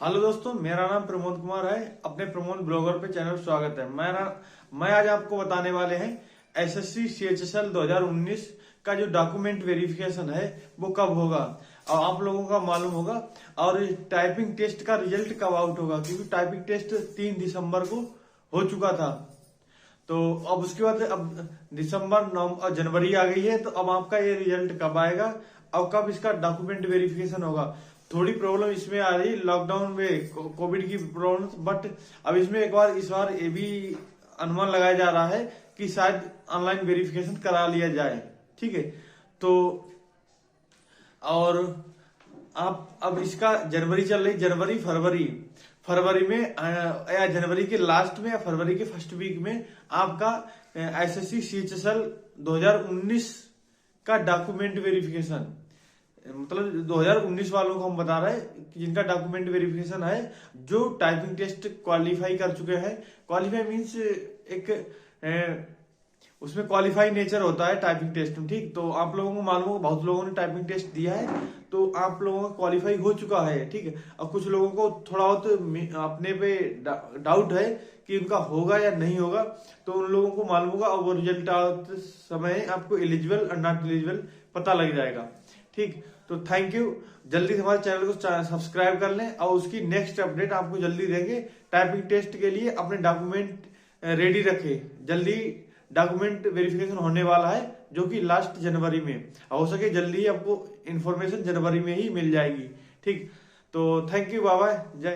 Hello दोस्तों, मेरा नाम प्रमोद कुमार है। अपने प्रमोद ब्लॉगर पे चैनल पर स्वागत है। मैं आज आपको बताने वाले हैं एसएससी सीएचएसएल 2019 का जो डॉक्यूमेंट वेरिफिकेशन है वो कब होगा और आप लोगों का मालूम होगा। और टाइपिंग टेस्ट का रिजल्ट कब आउट होगा, क्योंकि टाइपिंग टेस्ट 3 दिसंबर को हो चुका था। तो अब उसके बाद अब दिसंबर नवंबर जनवरी आ गई है, तो अब आपका ये रिजल्ट कब आएगा और कब इसका डॉक्यूमेंट वेरिफिकेशन होगा। थोड़ी प्रॉब्लम इसमें आ रही लॉकडाउन में कोविड की प्रॉब्लम, बट अब इसमें इस बार ये भी अनुमान लगाया जा रहा है कि शायद ऑनलाइन वेरिफिकेशन करा लिया जाए। ठीक है, तो और आप अब इसका जनवरी चल रही, जनवरी फरवरी में या जनवरी के लास्ट में या फरवरी के फर्स्ट वीक में आपका एसएससी सीएचएसएल 2019 का डॉक्यूमेंट वेरिफिकेशन, मतलब 2019 वालों को हम बता रहे हैं कि जिनका डॉक्यूमेंट वेरिफिकेशन है, जो टाइपिंग टेस्ट क्वालिफाई कर चुके हैं। क्वालिफाई मीन्स एक उसमें क्वालिफाई नेचर होता है टाइपिंग टेस्ट में। ठीक, तो आप लोगों को मालूम हो, बहुत लोगों ने टाइपिंग टेस्ट दिया है, तो आप लोगों का क्वालिफाई हो चुका है। ठीक है, और कुछ लोगों को थोड़ा बहुत अपने पे डाउट है कि उनका होगा या नहीं होगा, तो उन लोगों को मालूम होगा और वो रिजल्ट आते समय आपको एलिजिबल और नॉट एलिजिबल पता लग जाएगा। ठीक, तो थैंक यू। जल्दी से हमारे चैनल को सब्सक्राइब कर लें और उसकी नेक्स्ट अपडेट आपको जल्दी देंगे। टाइपिंग टेस्ट के लिए अपने डॉक्यूमेंट रेडी रखें, जल्दी डॉक्यूमेंट वेरिफिकेशन होने वाला है, जो कि लास्ट जनवरी में हो सके जल्दी ही आपको इन्फॉर्मेशन जनवरी में ही मिल जाएगी। ठीक, तो थैंक यू, बाय बाय, जय।